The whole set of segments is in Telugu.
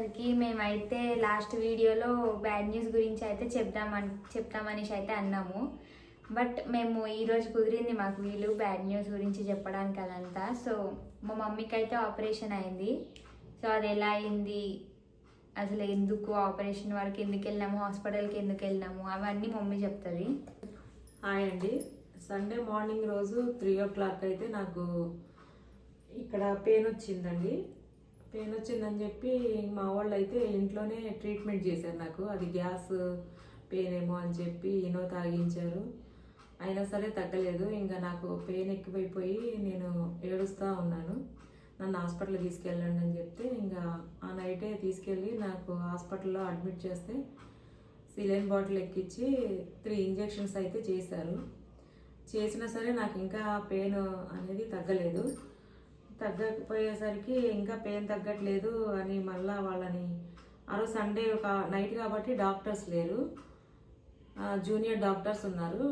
వచ్చేసరికి మేమైతే లాస్ట్ వీడియోలో బ్యాడ్ న్యూస్ గురించి అయితే చెప్తామనేసి అయితే అన్నాము. బట్ మేము ఈరోజు కుదిరింది మాకు వీలు బ్యాడ్ న్యూస్ గురించి చెప్పడానికి అదంతా. సో మా మమ్మీకి అయితే ఆపరేషన్ అయింది. సో అది ఎలా అయింది, అసలు ఎందుకు ఆపరేషన్ వరకు ఎందుకు వెళ్ళినాము, హాస్పిటల్కి ఎందుకు వెళ్ళినాము, అవన్నీ మమ్మీ చెప్తుంది. హాయ్ అండి. సండే మార్నింగ్ రోజు 3 o'clock అయితే నాకు ఇక్కడ పెయిన్ వచ్చిందండి. పెయిన్ వచ్చిందని చెప్పి మా వాళ్ళు అయితే ఇంట్లోనే ట్రీట్మెంట్ చేశారు నాకు. అది గ్యాస్ పెయిన్ ఏమో అని చెప్పి ఇనో తాగించారు. అయినా సరే తగ్గలేదు. ఇంకా నాకు పెయిన్ ఎక్కువైపోయి నేను ఏడుస్తూ ఉన్నాను. నన్ను హాస్పిటల్కి తీసుకెళ్ళండి అని చెప్తే ఇంకా ఆ నైటే తీసుకెళ్ళి నాకు హాస్పిటల్లో అడ్మిట్ చేస్తే సిలైన్ బాటిల్ ఎక్కించి 3 ఇంజెక్షన్స్ అయితే చేశారు. చేసినా సరే నాకు ఇంకా పెయిన్ అనేది తగ్గలేదు. తగ్గకపోయేసరికి ఇంకా పెయిన్ తగ్గట్లేదు అని మళ్ళీ వాళ్ళని ఆ రోజు సండే ఒక నైట్ కాబట్టి డాక్టర్స్ లేరు, జూనియర్ డాక్టర్స్ ఉన్నారు.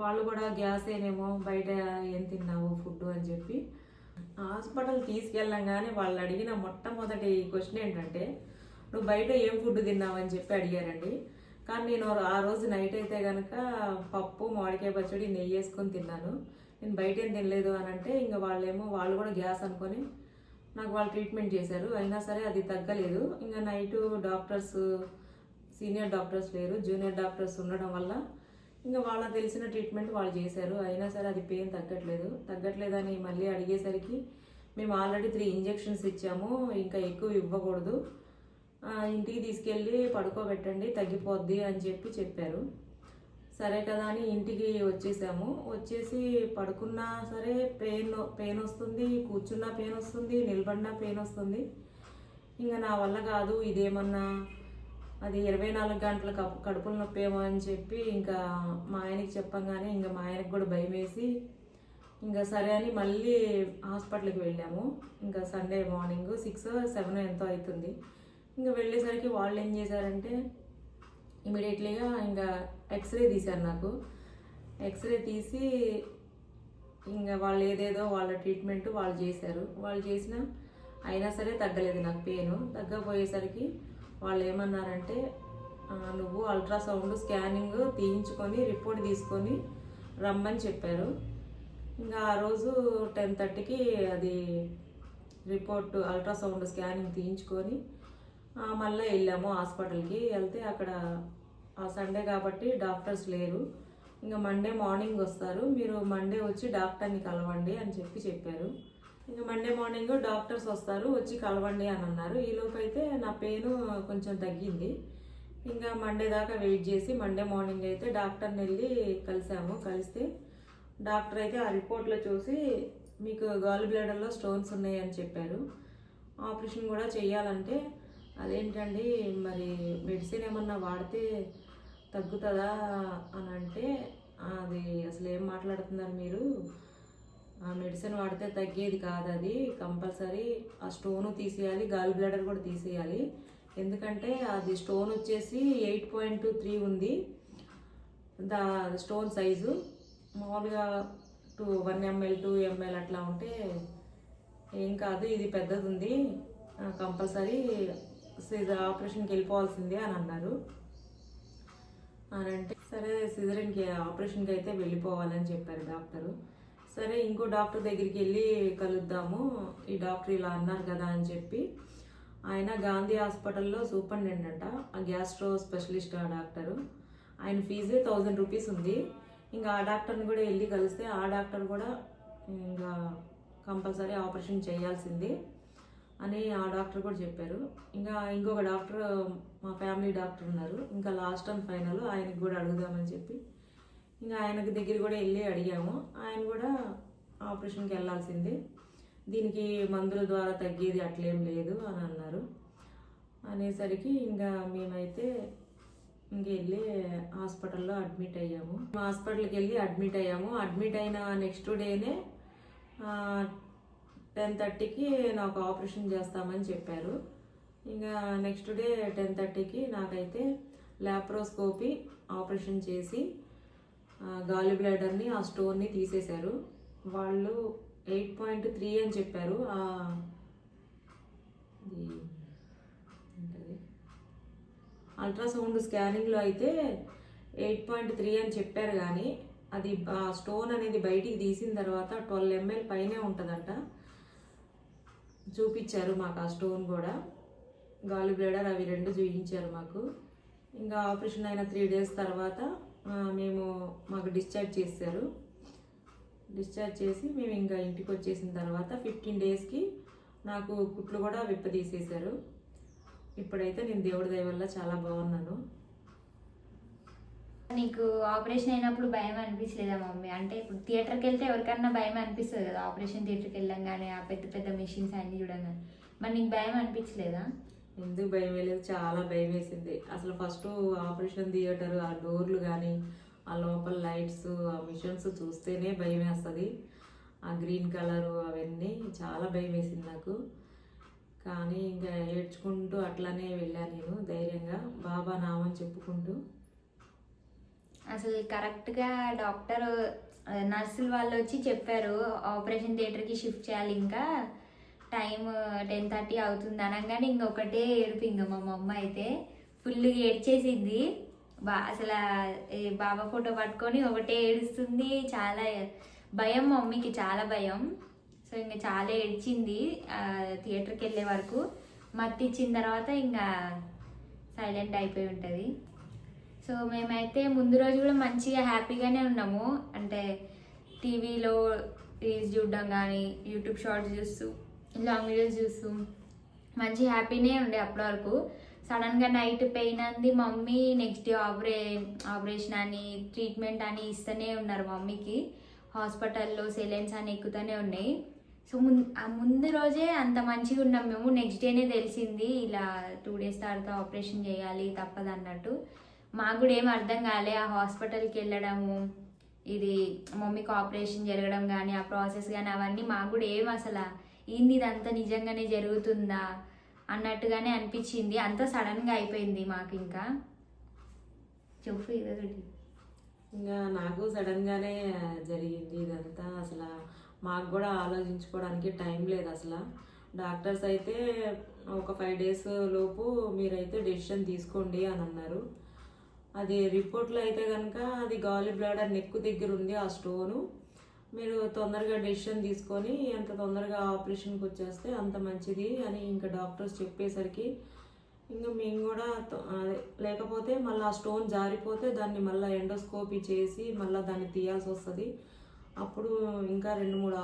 వాళ్ళు కూడా గ్యాస్ ఏనేమో, బయట ఏం తిన్నావు ఫుడ్ అని చెప్పి హాస్పిటల్ తీసుకెళ్ళంగానే వాళ్ళు అడిగిన మొట్టమొదటి క్వశ్చన్ ఏంటంటే, నువ్వు బయట ఏం ఫుడ్ తిన్నావు అని చెప్పి అడిగారండి. కానీ నేను ఆ రోజు నైట్ అయితే కనుక పప్పు, మామిడికాయ పచ్చడి, నెయ్యి వేసుకొని తిన్నాను. నేను బయట ఏం తినలేదు అని అంటే ఇంకా వాళ్ళు కూడా గ్యాస్ అనుకొని నాకు వాళ్ళు ట్రీట్మెంట్ చేశారు. అయినా సరే అది తగ్గలేదు. ఇంకా నైట్ డాక్టర్స్, సీనియర్ డాక్టర్స్ లేరు, జూనియర్ డాక్టర్స్ ఉండడం వల్ల ఇంకా వాళ్ళకి తెలిసిన ట్రీట్మెంట్ వాళ్ళు చేశారు. అయినా సరే అది పెయిన్ తగ్గట్లేదని మళ్ళీ అడిగేసరికి మేము ఆల్రెడీ 3 ఇంజెక్షన్స్ ఇచ్చాము, ఇంకా ఎక్కువ ఇవ్వకూడదు, ఇంటికి తీసుకెళ్ళి పడుకోబెట్టండి తగ్గిపోద్ది అని చెప్పారు. సరే కదా అని ఇంటికి వచ్చేసాము. వచ్చేసి పడుకున్నా సరే పెయిన్ వస్తుంది, కూర్చున్నా పెయిన్ వస్తుంది, నిలబడినా పెయిన్ వస్తుంది. ఇంకా నా వల్ల కాదు, ఇదేమన్నా అది 24 గంటల కడుపుల నొప్పి ఏమో అని చెప్పి ఇంకా మా ఆయనకి చెప్పంగానే ఇంకా మా ఆయనకు కూడా భయం వేసి ఇంకా సరే అని మళ్ళీ హాస్పిటల్కి వెళ్ళాము. ఇంకా సండే మార్నింగ్ 6 or 7 ఎంతో అవుతుంది. ఇంకా వెళ్ళేసరికి వాళ్ళు ఏం చేశారంటే ఇమీడియట్లీగా ఇంకా ఎక్స్రే తీశారు నాకు. ఎక్స్రే తీసి ఇంకా వాళ్ళు ఏదేదో వాళ్ళ ట్రీట్మెంట్ వాళ్ళు చేశారు. వాళ్ళు చేసిన అయినా సరే తగ్గలేదు నాకు పెయిన్. తగ్గపోయేసరికి వాళ్ళు ఏమన్నారంటే, నువ్వు అల్ట్రాసౌండ్ స్కానింగ్ తీయించుకొని రిపోర్ట్ తీసుకొని రమ్మని చెప్పారు. ఇంకా ఆ రోజు 10:30కి అది రిపోర్ట్ అల్ట్రాసౌండ్ స్కానింగ్ తీయించుకొని మళ్ళీ వెళ్ళాము హాస్పిటల్కి. వెళ్తే అక్కడ ఆ సండే కాబట్టి డాక్టర్స్ లేరు. ఇంకా మండే మార్నింగ్ వస్తారు, మీరు మండే వచ్చి డాక్టర్ని కలవండి అని చెప్పారు. ఇంకా మండే మార్నింగ్ డాక్టర్స్ వస్తారు, వచ్చి కలవండి అని అన్నారు. ఈలోపు అయితే నా పెయిన్ కొంచెం తగ్గింది. ఇంకా మండే దాకా వెయిట్ చేసి మండే మార్నింగ్ అయితే డాక్టర్ని వెళ్ళి కలిస్తే డాక్టర్ అయితే ఆ రిపోర్ట్లో చూసి మీకు గాల్ బ్లాడర్లో స్టోన్స్ ఉన్నాయని చెప్పారు. ఆపరేషన్ కూడా చెయ్యాలంటే అదేంటండి మరి మెడిసిన్ ఏమన్నా వాడితే తగ్గుతుందా అని అంటే, అది అసలు ఏం మాట్లాడుతున్నారు మీరు, ఆ మెడిసిన్ వాడితే తగ్గేది కాదు, అది కంపల్సరీ ఆ స్టోను తీసేయాలి, గాల్ బ్లాడర్ కూడా తీసేయాలి. ఎందుకంటే అది స్టోన్ వచ్చేసి 8.3 ఉంది స్టోన్ సైజు. మామూలుగా 1 ml 2 ml అట్లా ఉంటే ఏం కాదు, ఇది పెద్దది ఉంది, కంపల్సరీ ఆపరేషన్కి వెళ్ళిపోవాల్సిందే అని అన్నారు. అని అంటే సరే సిజరీన్కి ఆపరేషన్కి అయితే వెళ్ళిపోవాలని చెప్పారు డాక్టరు. సరే ఇంకో డాక్టర్ దగ్గరికి వెళ్ళి కలుద్దాము, ఈ డాక్టర్ ఇలా అన్నారు కదా అని చెప్పి, ఆయన గాంధీ హాస్పిటల్లో సూపరింటెండెంట్, ఆ గ్యాస్ట్రో స్పెషలిస్ట్ ఆ డాక్టరు. ఆయన ఫీజే 1000 రూపీస్ ఉంది. ఇంకా ఆ డాక్టర్ని కూడా వెళ్ళి కలిస్తే ఆ డాక్టర్ కూడా ఇంకా కంపల్సరీ ఆపరేషన్ చేయాల్సింది అని ఆ డాక్టర్ కూడా చెప్పారు. ఇంకా ఇంకొక డాక్టర్ మా ఫ్యామిలీ డాక్టర్ ఉన్నారు, ఇంకా లాస్ట్ అండ్ ఫైనల్ ఆయనకి కూడా అడుగుదామని చెప్పి ఇంకా ఆయనకి దగ్గర కూడా వెళ్ళి అడిగాము. ఆయన కూడా ఆపరేషన్కి వెళ్ళాల్సిందే, దీనికి మందుల ద్వారా తగ్గేది అట్లేం లేదు అని అన్నారు. అనేసరికి ఇంకా మేమైతే ఇంకెళ్ళి హాస్పిటల్లో అడ్మిట్ అయ్యాము. హాస్పిటల్కి వెళ్ళి అడ్మిట్ అయిన నెక్స్ట్ డేనే 10:30కి నాకు ఆపరేషన్ చేస్తామని చెప్పారు. ఇంకా నెక్స్ట్ డే 10:30కి నాకైతే లాప్రోస్కోపీ ఆపరేషన్ చేసి గాలి బ్లాడర్ని, ఆ స్టోన్ని తీసేశారు. వాళ్ళు 8.3 అని చెప్పారు. అల్ట్రాసౌండ్ స్కానింగ్లో అయితే 8.3 అని చెప్పారు, కానీ అది ఆ స్టోన్ అనేది బయటికి తీసిన తర్వాత 12 ml పైనే ఉంటుందంట. చూపించారు మాకు ఆ స్టోన్ కూడా, గాలి బ్లేడర్ అవి రెండు చూపించారు మాకు. ఇంకా ఆపరేషన్ అయిన 3 days తర్వాత మాకు డిశ్చార్జ్ చేశారు. డిశ్చార్జ్ చేసి మేము ఇంకా ఇంటికి వచ్చేసిన తర్వాత 15 daysకి నాకు కుట్లు కూడా విప్పదీసేశారు. ఇప్పుడైతే నేను దేవుడి దయ వల్ల చాలా బాగున్నాను. నీకు ఆపరేషన్ అయినప్పుడు భయం అనిపించలేదా మమ్మీ? అంటే ఇప్పుడు థియేటర్కి వెళ్తే ఎవరికన్నా భయం అనిపిస్తుంది కదా, ఆపరేషన్ థియేటర్కి వెళ్ళంగానే ఆ పెద్ద పెద్ద మెషిన్స్ అన్ని చూడంగానే. మరి నీకు భయం అనిపించలేదా? ఎందుకు భయం వేయలేదు, చాలా భయం వేసింది. అసలు ఫస్ట్ ఆపరేషన్ థియేటర్ ఆ డోర్లు కానీ ఆ లోపల లైట్స్ ఆ మిషన్స్ చూస్తేనే భయం వేస్తుంది. ఆ గ్రీన్ కలరు అవన్నీ చాలా భయం వేసింది నాకు. కానీ ఇంకా ఏడ్చుకుంటూ అట్లానే వెళ్ళాను నేను ధైర్యంగా, బాబా నామని చెప్పుకుంటూ. అసలు కరెక్ట్గా డాక్టర్ నర్సులు వాళ్ళు వచ్చి చెప్పారు ఆపరేషన్ థియేటర్కి షిఫ్ట్ చేయాలి, ఇంకా టైం 10:30 అవుతుంది అనగానే ఇంకొకటే ఏడుపు. ఇంకా మా మమ్మ అయితే ఫుల్గా ఏడ్చేసింది. అసలు బాబా ఫోటో పట్టుకొని ఒకటే ఏడుస్తుంది. చాలా భయం మమ్మీకి, చాలా భయం. సో ఇంకా చాలా ఏడ్చింది థియేటర్కి వెళ్ళే వరకు. మత్తి ఇచ్చిన తర్వాత ఇంకా సైలెంట్ అయిపోయి ఉంటుంది. సో మేమైతే ముందు రోజు కూడా మంచిగా హ్యాపీగానే ఉన్నాము. అంటే టీవీలో రీల్స్ చూడడం కానీ, యూట్యూబ్ షార్ట్స్ చూస్తూ, లాంగ్ వీడియోస్ చూస్తూ మంచి హ్యాపీనే ఉండే అప్పటి వరకు. సడన్గా నైట్ పెయిన్ అంది మమ్మీ. నెక్స్ట్ డే ఆపరేషన్ అని ట్రీట్మెంట్ అని ఇస్తూనే ఉన్నారు మమ్మీకి. హాస్పిటల్లో సెలైన్స్ అని ఎక్కుతూనే ఉన్నాయి. సో ముందు రోజే అంత మంచిగా ఉన్నాం మేము. నెక్స్ట్ డేనే తెలిసింది ఇలా 2 days తర్వాత ఆపరేషన్ చేయాలి తప్పదు అన్నట్టు. మాకు కూడా ఏం అర్థం కాలే. ఆ హాస్పిటల్కి వెళ్ళడము, ఇది మమ్మీకి ఆపరేషన్ జరగడం కానీ ఆ ప్రాసెస్ కానీ అవన్నీ మాకు కూడా ఏం అసలు ఏంది ఇదంతా నిజంగానే జరుగుతుందా అన్నట్టుగానే అనిపించింది. అంతా సడన్గా అయిపోయింది మాకు. ఇంకా చెప్పు ఇదొకటి. ఇంకా నాకు సడన్గానే జరిగింది ఇదంతా. అసలు మాకు కూడా ఆలోచించుకోవడానికి టైం లేదు అసలు. డాక్టర్స్ అయితే ఒక 5 days లోపు మీరైతే డెసిషన్ తీసుకోండి అని అన్నారు. అది రిపోర్ట్లో అయితే కనుక అది గాలి బ్లాడర్ నెక్ దగ్గర ఉంది ఆ స్టోను. మీరు తొందరగా డెసిషన్ తీసుకొని ఎంత తొందరగా ఆపరేషన్కి వచ్చేస్తే అంత మంచిది అని ఇంకా డాక్టర్స్ చెప్పేసరికి ఇంకా మేము కూడా లేకపోతే మళ్ళీ ఆ స్టోన్ జారిపోతే దాన్ని మళ్ళీ ఎండోస్కోపీ చేసి మళ్ళీ దాన్ని తీయాల్సి వస్తుంది. అప్పుడు ఇంకా 2-3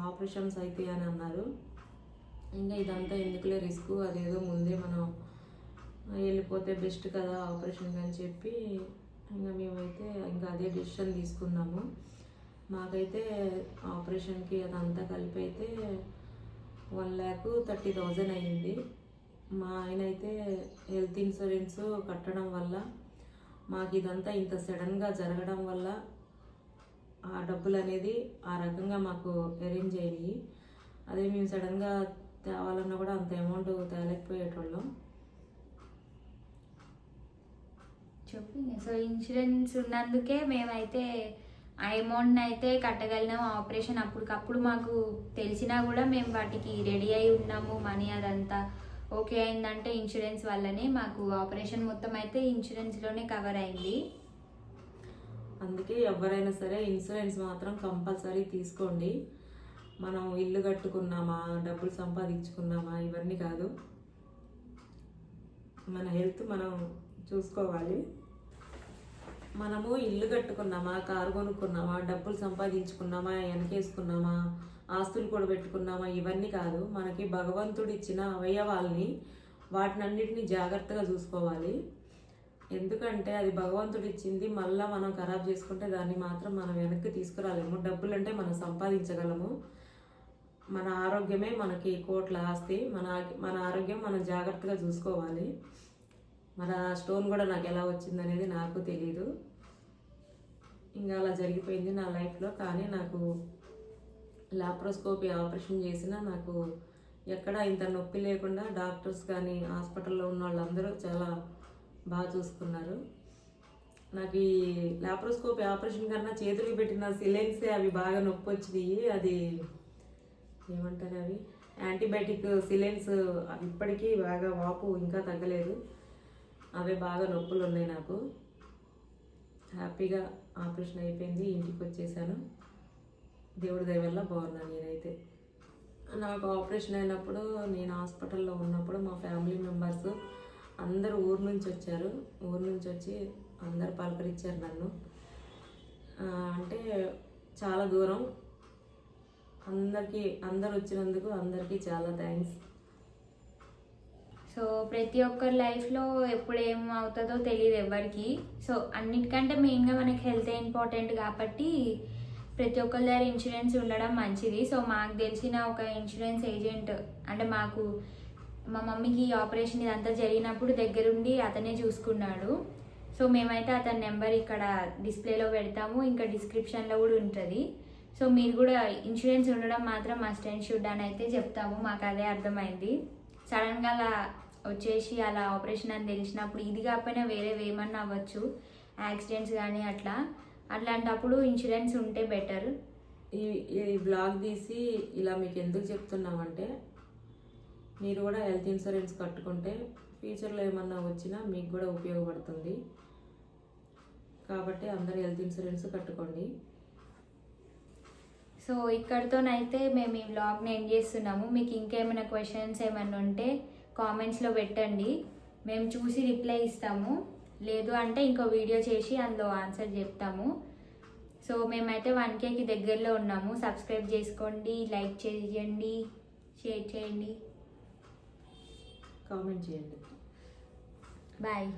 ఆపరేషన్స్ అవుతాయి అని అన్నారు. ఇంకా ఇదంతా ఎందుకులే రిస్క్, అదేదో ముందే మనం వెళ్ళిపోతే బెస్ట్ కదా ఆపరేషన్కి అని చెప్పి ఇంకా మేమైతే ఇంకా అదే డెసిషన్ తీసుకున్నాము. మాకైతే ఆపరేషన్కి అదంతా కలిపి అయితే 1,30,000 అయ్యింది. మా ఆయన అయితే హెల్త్ ఇన్సూరెన్స్ కట్టడం వల్ల మాకు ఇదంతా ఇంత సడన్గా జరగడం వల్ల ఆ డబ్బులు అనేది ఆ రకంగా మాకు అరేంజ్ అయ్యాయి. అదే మేము సడన్గా తేవాలన్నా కూడా అంత అమౌంట్ తేలేకపోయేటోళ్ళం. చెప్పు. సో ఇన్సూరెన్స్ ఉన్నందుకే మేమైతే ఆ అమౌంట్ని అయితే కట్టగలిగినాము. ఆపరేషన్ అప్పటికప్పుడు మాకు తెలిసినా కూడా మేము వాటికి రెడీ అయి ఉన్నాము. మనీ అదంతా ఓకే అయిందంటే ఇన్సూరెన్స్ వల్లనే మాకు ఆపరేషన్ మొత్తం అయితే ఇన్సూరెన్స్లోనే కవర్ అయింది. అందుకే ఎవరైనా సరే ఇన్సూరెన్స్ మాత్రం కంపల్సరీ తీసుకోండి. మనం ఇల్లు కట్టుకున్నామా, డబ్బులు సంపాదించుకున్నామా ఇవన్నీ కాదు, మన హెల్త్ మనం చూసుకోవాలి. మనము ఇల్లు కట్టుకున్నామా, కారు కొనుక్కున్నామా, డబ్బులు సంపాదించుకున్నామా, వెనకేసుకున్నామా, ఆస్తులు కూడా పెట్టుకున్నామా ఇవన్నీ కాదు. మనకి భగవంతుడు ఇచ్చిన అవయవాల్ని వాటినన్నిటిని జాగ్రత్తగా చూసుకోవాలి. ఎందుకంటే అది భగవంతుడు ఇచ్చింది, మళ్ళీ మనం ఖరాబ్ చేసుకుంటే దాన్ని మాత్రం మనం వెనక్కి తీసుకురాలేము. డబ్బులు అంటే మనం సంపాదించగలము. మన ఆరోగ్యమే మనకి కోట్ల ఆస్తి. మన ఆరోగ్యం మనం జాగ్రత్తగా చూసుకోవాలి. మన స్టోన్ కూడా నాకు ఎలా వచ్చిందనేది నాకు తెలీదు. ఇంకా అలా జరిగిపోయింది నా లైఫ్లో. కానీ నాకు లాప్రోస్కోపీ ఆపరేషన్ చేసినా నాకు ఎక్కడ ఇంత నొప్పి లేకుండా డాక్టర్స్ కానీ హాస్పిటల్లో ఉన్న వాళ్ళందరూ చాలా బాగా చూసుకున్నారు. నాకు ఈ లాప్రోస్కోపీ ఆపరేషన్ కన్నా చేతులు పెట్టిన సిలైన్సే అవి బాగా నొప్పి వచ్చినాయి. అది ఏమంటారు, అవి యాంటీబయాటిక్ సిలైన్స్. ఇప్పటికీ బాగా వాపు ఇంకా తగ్గలేదు. అవే బాగా నొప్పులు ఉన్నాయి నాకు. హ్యాపీగా ఆపరేషన్ అయిపోయింది, ఇంటికి వచ్చేసాను. దేవుడి దయ వల్ల బాగున్నాను నేనైతే. నాకు ఆపరేషన్ అయినప్పుడు నేను హాస్పిటల్లో ఉన్నప్పుడు మా ఫ్యామిలీ మెంబర్స్ అందరూ ఊరు నుంచి వచ్చారు. ఊరు నుంచి వచ్చి అందరు పలకరించారు నన్ను. అంటే చాలా దూరం. అందరు వచ్చినందుకు అందరికీ చాలా థ్యాంక్స్. సో ప్రతి ఒక్కరి లైఫ్లో ఎప్పుడు ఏం అవుతుందో తెలియదు ఎవరికి. సో అన్నిటికంటే మెయిన్గా మనకి హెల్త్ ఇంపార్టెంట్ కాబట్టి ప్రతి ఒక్కరి దగ్గర ఇన్సూరెన్స్ ఉండడం మంచిది. సో మాకు తెలిసిన ఒక ఇన్సూరెన్స్ ఏజెంట్, అంటే మాకు మా మమ్మీకి ఆపరేషన్ ఇదంతా జరిగినప్పుడు దగ్గరుండి అతనే చూసుకున్నాడు. సో మేమైతే అతని నెంబర్ ఇక్కడ డిస్ప్లేలో పెడతాము, ఇంకా డిస్క్రిప్షన్లో కూడా ఉంటుంది. సో మీరు కూడా ఇన్సూరెన్స్ ఉండడం మాత్రం మస్ట్ అండ్ షుడ్ అని అయితే చెప్తాము. మాకు అదే అర్థమైంది. సడన్గా అలా వచ్చేసి అలా ఆపరేషన్ అని తెలిసినప్పుడు ఇది కాకపోయినా వేరే ఏమన్నా అవ్వచ్చు, యాక్సిడెంట్స్ కానీ అట్లాంటప్పుడు ఇన్సూరెన్స్ ఉంటే బెటర్. ఈ బ్లాగ్ తీసి ఇలా మీకు ఎందుకు చెప్తున్నామంటే, మీరు కూడా హెల్త్ ఇన్సూరెన్స్ కట్టుకుంటే ఫ్యూచర్లో ఏమన్నా వచ్చినా మీకు కూడా ఉపయోగపడుతుంది. కాబట్టి అందరూ హెల్త్ ఇన్సూరెన్స్ కట్టుకోండి. సో ఇక్కడితోనైతే మేము ఈ వ్లాగ్ని ఎండ్ చేస్తున్నాము. మీకు ఇంకేమైనా క్వశ్చన్స్ ఏమైనా ఉంటే కామెంట్స్లో పెట్టండి, మేము చూసి రిప్లై ఇస్తాము. లేదు అంటే ఇంకో వీడియో చేసి అందులో ఆన్సర్ చెప్తాము. సో మేమైతే 1Kకి దగ్గరలో ఉన్నాము. సబ్స్క్రైబ్ చేసుకోండి, లైక్ చేయండి, షేర్ చేయండి, కామెంట్ చేయండి. బాయ్.